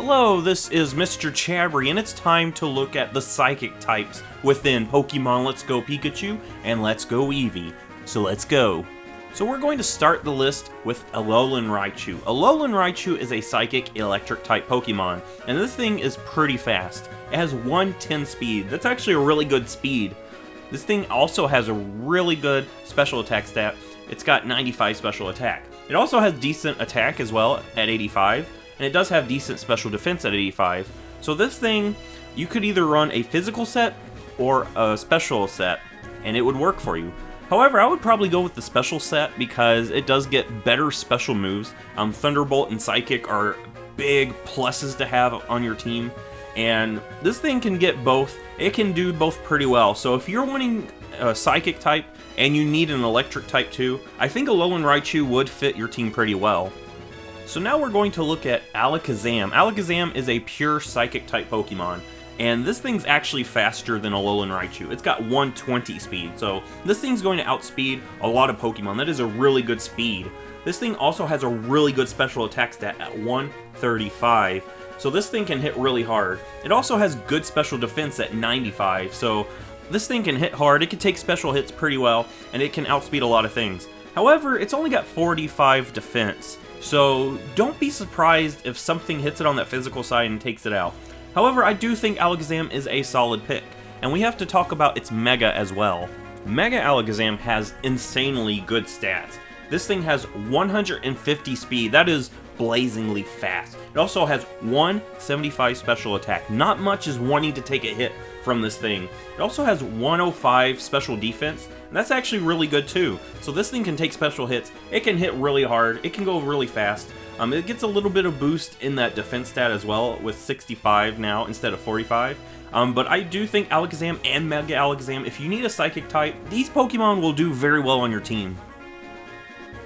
Hello, this is Mr. Chabry, and it's time to look at the psychic types within Pokemon Let's Go Pikachu and Let's Go Eevee. So let's go. So we're going to start the list with Alolan Raichu. Alolan Raichu is a psychic electric type Pokemon, and this thing is pretty fast. It has 110 speed. That's actually a really good speed. This thing also has a really good special attack stat. It's got 95 special attack. It also has decent attack as well at 85. And it does have decent special defense at 85. So this thing, you could either run a physical set or a special set, and it would work for you. However, I would probably go with the special set because it does get better special moves. Thunderbolt and Psychic are big pluses to have on your team, and this thing can get both. It can do both pretty well. So if you're wanting a Psychic type and you need an Electric type too, I think Alolan Raichu would fit your team pretty well. So now we're going to look at Alakazam. Alakazam is a pure Psychic type Pokemon, and this thing's actually faster than Alolan Raichu. It's got 120 speed, so this thing's going to outspeed a lot of Pokemon. That is a really good speed. This thing also has a really good special attack stat at 135, so this thing can hit really hard. It also has good special defense at 95, so this thing can hit hard, it can take special hits pretty well, and it can outspeed a lot of things. However, it's only got 45 defense. So don't be surprised if something hits it on that physical side and takes it out. However, I do think Alakazam is a solid pick, and we have to talk about its Mega as well. Mega Alakazam has insanely good stats. This thing has 150 speed, that is blazingly fast. It also has 175 special attack. Not much is wanting to take a hit from this thing. It also has 105 special defense, and that's actually really good too. So this thing can take special hits, it can hit really hard, it can go really fast. It gets a little bit of boost in that defense stat as well, with 65 now instead of 45. But I do think Alakazam and Mega Alakazam, if you need a Psychic type, these Pokemon will do very well on your team.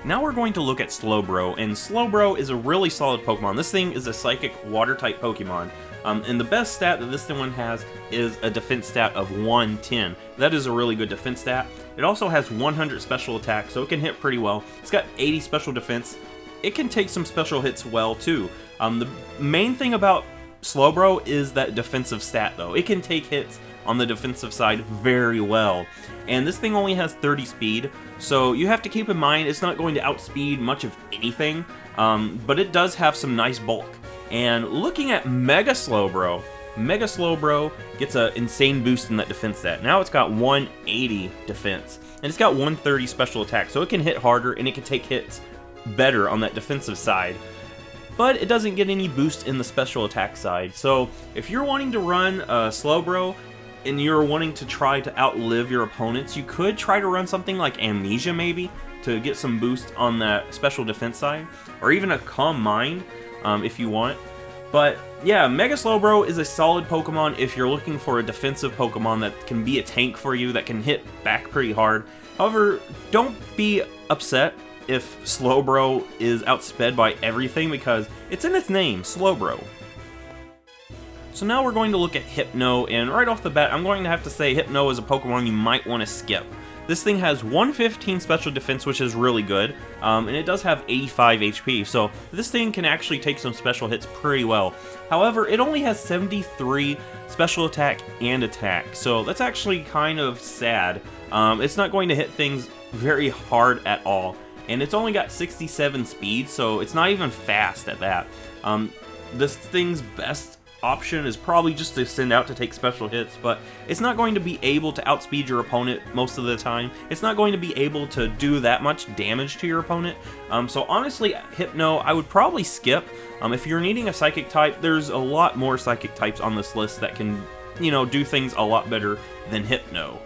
Now we're going to look at Slowbro, and Slowbro is a really solid Pokemon. This thing is a Psychic Water-type Pokemon, and the best stat that this one has is a defense stat of 110. That is a really good defense stat. It also has 100 special attack, so it can hit pretty well. It's got 80 special defense. It can take some special hits well, too. The main thing about Slowbro is that defensive stat, though. It can take hits on the defensive side very well. And this thing only has 30 speed, so you have to keep in mind it's not going to outspeed much of anything, but it does have some nice bulk. And looking at Mega Slowbro gets an insane boost in that defense stat. Now it's got 180 defense, and it's got 130 special attack, so it can hit harder and it can take hits better on that defensive side. But it doesn't get any boost in the special attack side, so if you're wanting to run Slowbro and you're wanting to try to outlive your opponents, you could try to run something like Amnesia maybe to get some boost on that special defense side, or even a Calm Mind if you want. But yeah, Mega Slowbro is a solid Pokemon if you're looking for a defensive Pokemon that can be a tank for you, that can hit back pretty hard. However, don't be upset if Slowbro is outsped by everything, because it's in its name, Slowbro. So now we're going to look at Hypno, and right off the bat, I'm going to have to say Hypno is a Pokemon you might want to skip. This thing has 115 special defense, which is really good, and it does have 85 HP, so this thing can actually take some special hits pretty well. However, it only has 73 special attack and attack, so that's actually kind of sad. It's not going to hit things very hard at all, and it's only got 67 speed, so it's not even fast at that. This thing's best option is probably just to send out to take special hits, but it's not going to be able to outspeed your opponent most of the time. It's not going to be able to do that much damage to your opponent. So honestly, Hypno, I would probably skip. If you're needing a Psychic type, there's a lot more Psychic types on this list that can, do things a lot better than Hypno.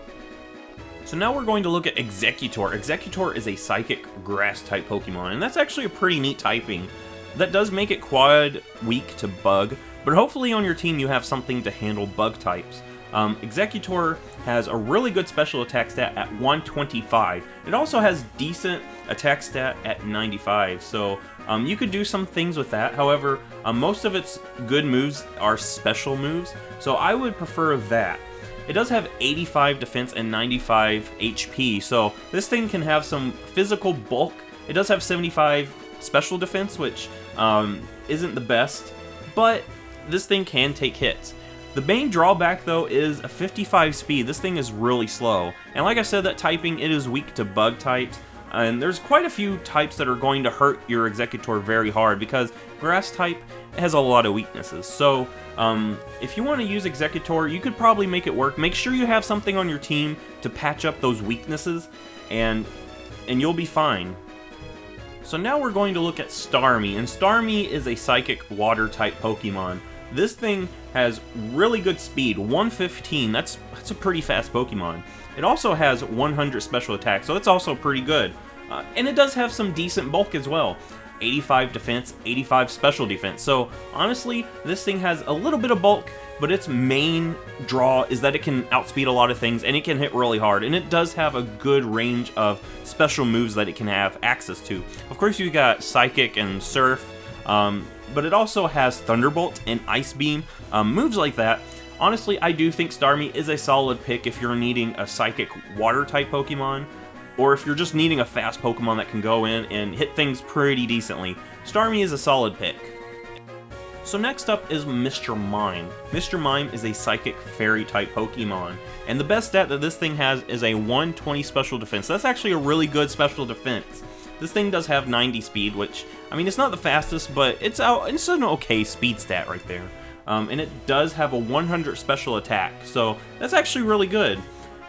So now we're going to look at Exeggutor. Exeggutor is a Psychic Grass type Pokemon, and that's actually a pretty neat typing. That does make it quite weak to Bug, but hopefully on your team you have something to handle Bug types. Exeggutor has a really good special attack stat at 125. It also has decent attack stat at 95, so you could do some things with that. However, most of its good moves are special moves, so I would prefer that. It does have 85 defense and 95 HP, so this thing can have some physical bulk. It does have 75 special defense, which isn't the best, but this thing can take hits. The main drawback though is a 55 speed. This thing is really slow. And like I said, that typing, it is weak to bug types. And there's quite a few types that are going to hurt your Exeggutor very hard because grass type has a lot of weaknesses. So if you want to use Exeggutor, you could probably make it work. Make sure you have something on your team to patch up those weaknesses, and you'll be fine. So now we're going to look at Starmie, and Starmie is a psychic water type Pokemon. This thing has really good speed, 115, that's a pretty fast Pokemon. It also has 100 special attack, so that's also pretty good. And it does have some decent bulk as well. 85 defense, 85 special defense. So honestly, this thing has a little bit of bulk, but its main draw is that it can outspeed a lot of things and it can hit really hard. And it does have a good range of special moves that it can have access to. Of course, you got Psychic and Surf, but it also has Thunderbolt and Ice Beam, moves like that. Honestly, I do think Starmie is a solid pick if you're needing a Psychic Water-type Pokemon, or if you're just needing a fast Pokemon that can go in and hit things pretty decently. Starmie is a solid pick. So next up is Mr. Mime. Mr. Mime is a Psychic Fairy-type Pokemon, and the best stat that this thing has is a 120 special defense. That's actually a really good special defense. This thing does have 90 speed, which, I mean, it's not the fastest, but it's an okay speed stat right there. And it does have a 100 special attack, so that's actually really good.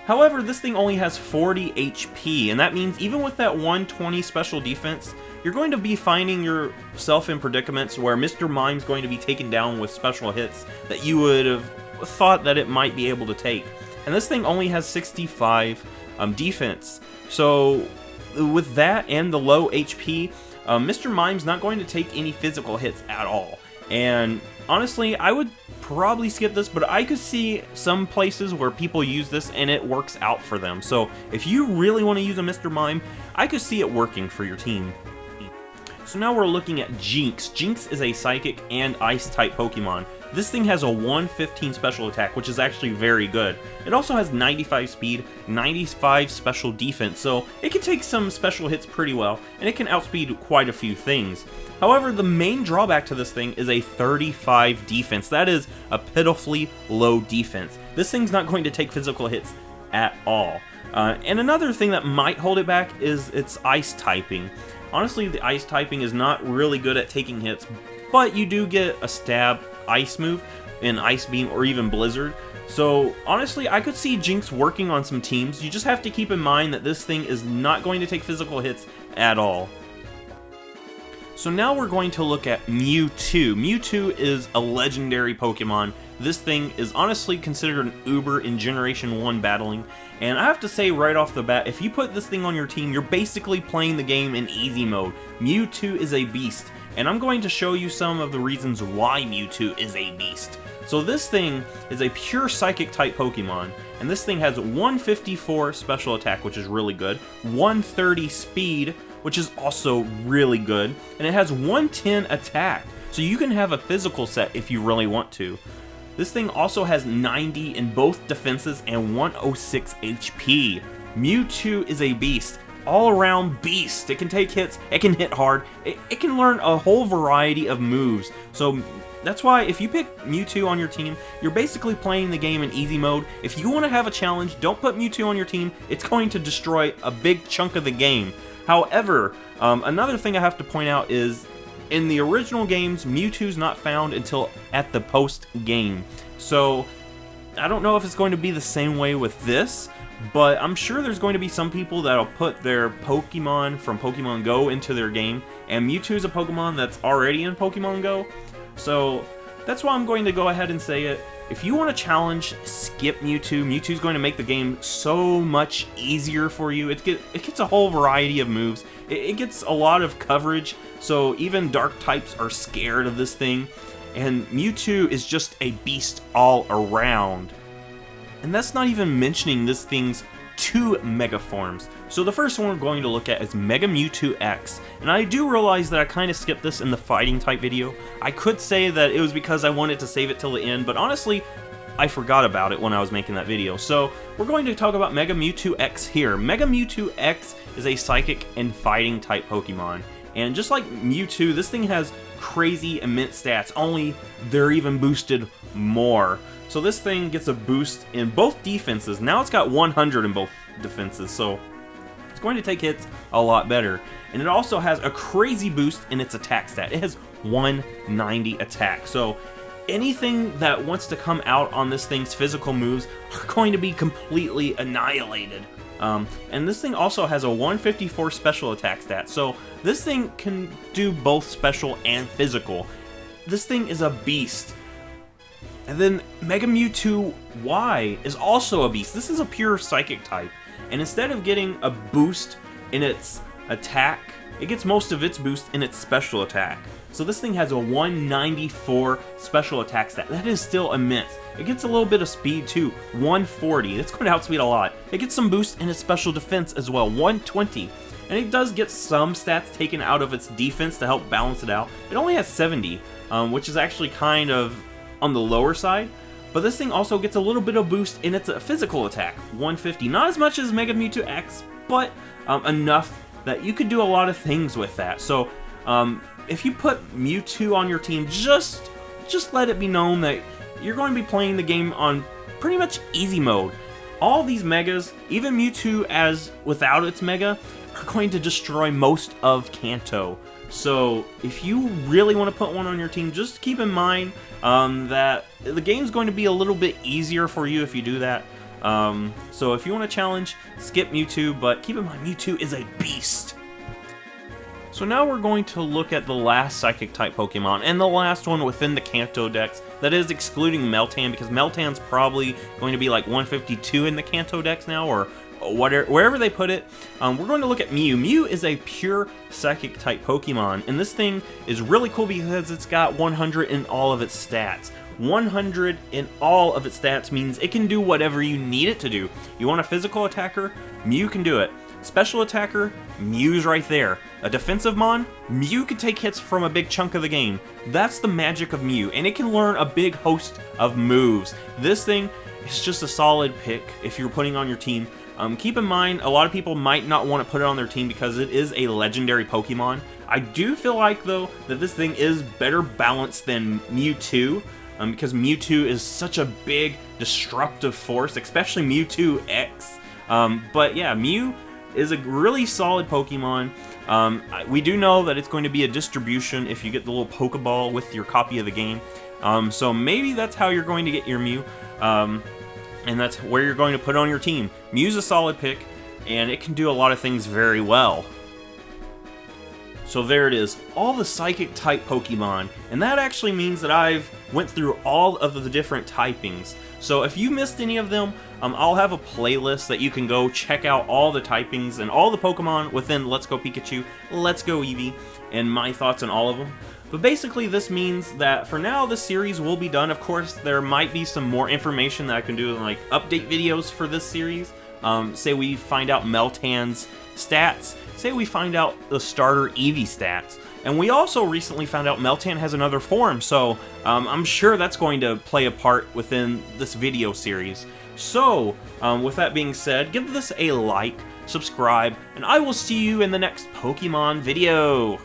However, this thing only has 40 HP, and that means even with that 120 special defense, you're going to be finding yourself in predicaments where Mr. Mime's going to be taken down with special hits that you would have thought that it might be able to take. And this thing only has 65 defense, so with that and the low HP, Mr. Mime's not going to take any physical hits at all. And honestly, I would probably skip this, but I could see some places where people use this and it works out for them. So if you really want to use a Mr. Mime, I could see it working for your team. So now we're looking at Jynx. Jynx is a Psychic and Ice type Pokemon. This thing has a 115 special attack, which is actually very good. It also has 95 speed, 95 special defense, so it can take some special hits pretty well, and it can outspeed quite a few things. However, the main drawback to this thing is a 35 defense. That is a pitifully low defense. This thing's not going to take physical hits at all. And another thing that might hold it back is its Ice typing. Honestly, the Ice typing is not really good at taking hits, but you do get a stab Ice move in Ice Beam or even Blizzard. So honestly, I could see Jynx working on some teams. You just have to keep in mind that this thing is not going to take physical hits at all. So now we're going to look at Mewtwo. Mewtwo is a legendary Pokemon. This thing is honestly considered an uber in Generation 1 battling, and I have to say right off the bat, if you put this thing on your team, you're basically playing the game in easy mode. Mewtwo is a beast, and I'm going to show you some of the reasons why Mewtwo is a beast. So this thing is a pure Psychic type Pokemon, and this thing has 154 special attack, which is really good, 130 speed, which is also really good, and it has 110 attack, so you can have a physical set if you really want to. This thing also has 90 in both defenses and 106 HP. Mewtwo is a beast. All-around beast. It can take hits, it can hit hard, it can learn a whole variety of moves. So that's why if you pick Mewtwo on your team, you're basically playing the game in easy mode. If you want to have a challenge, don't put Mewtwo on your team. It's going to destroy a big chunk of the game. However, another thing I have to point out is in the original games, Mewtwo's not found until at the post-game. So I don't know if it's going to be the same way with this, but I'm sure there's going to be some people that'll put their Pokemon from Pokemon Go into their game, and Mewtwo is a Pokemon that's already in Pokemon Go. So that's why I'm going to go ahead and say it. If you want a challenge, skip Mewtwo. Mewtwo's going to make the game so much easier for you. It gets a whole variety of moves. It gets a lot of coverage, so even dark types are scared of this thing. And Mewtwo is just a beast all around. And that's not even mentioning this thing's 2 Mega Forms. So the first one we're going to look at is Mega Mewtwo X. And I do realize that I kind of skipped this in the fighting type video. I could say that it was because I wanted to save it till the end, but honestly, I forgot about it when I was making that video. So we're going to talk about Mega Mewtwo X here. Mega Mewtwo X is a Psychic and Fighting type Pokemon. And just like Mewtwo, this thing has crazy immense stats, only they're even boosted more. So this thing gets a boost in both defenses. Now it's got 100 in both defenses, so it's going to take hits a lot better. And it also has a crazy boost in its attack stat. It has 190 attack. So anything that wants to come out on this thing's physical moves are going to be completely annihilated. And this thing also has a 154 special attack stat, so this thing can do both special and physical. This thing is a beast. And then Mega Mewtwo Y is also a beast. This is a pure Psychic type, and instead of getting a boost in its attack, it gets most of its boost in its special attack. So this thing has a 194 special attack stat. That is still immense. It gets a little bit of speed too, 140. That's going to outspeed a lot. It gets some boost in its special defense as well, 120. And it does get some stats taken out of its defense to help balance it out. It only has 70, which is actually kind of on the lower side. But this thing also gets a little bit of boost in its physical attack, 150. Not as much as Mega Mewtwo X, but enough that you could do a lot of things with that. So if you put Mewtwo on your team, just let it be known that you're going to be playing the game on pretty much easy mode. All these megas, even Mewtwo as without its mega, are going to destroy most of Kanto. So if you really want to put one on your team, just keep in mind that the game's going to be a little bit easier for you if you do that. So if you want to challenge, skip Mewtwo, but keep in mind Mewtwo is a beast. So now we're going to look at the last Psychic-type Pokemon, and the last one within the Kanto Dex, that is excluding Meltan, because Meltan's probably going to be like 152 in the Kanto Dex now, or wherever they put it. We're going to look at Mew. Mew is a pure Psychic-type Pokemon, and this thing is really cool because it's got 100 in all of its stats. 100 in all of its stats means it can do whatever you need it to do. You want a physical attacker? Mew can do it. Special attacker? Mew's right there. A defensive mon? Mew can take hits from a big chunk of the game. That's the magic of Mew, and it can learn a big host of moves. This thing is just a solid pick if you're putting on your team. Keep in mind, a lot of people might not want to put it on their team because it is a legendary Pokemon. I do feel like, though, that this thing is better balanced than Mewtwo, because Mewtwo is such a big destructive force, especially Mewtwo X. But yeah, Mew is a really solid Pokemon. We do know that it's going to be a distribution if you get the little Pokeball with your copy of the game. So maybe that's how you're going to get your Mew. And that's where you're going to put on your team. Mew's a solid pick, and it can do a lot of things very well. So there it is, all the Psychic-type Pokemon, and that actually means that I've went through all of the different typings. So if you missed any of them, I'll have a playlist that you can go check out all the typings and all the Pokemon within Let's Go Pikachu, Let's Go Eevee, and my thoughts on all of them. But basically this means that for now this series will be done. Of course, there might be some more information that I can do, like update videos for this series. Say we find out Meltan's stats, say we find out the starter Eevee stats, and we also recently found out Meltan has another form, so I'm sure that's going to play a part within this video series. So, with that being said, give this a like, subscribe, and I will see you in the next Pokemon video!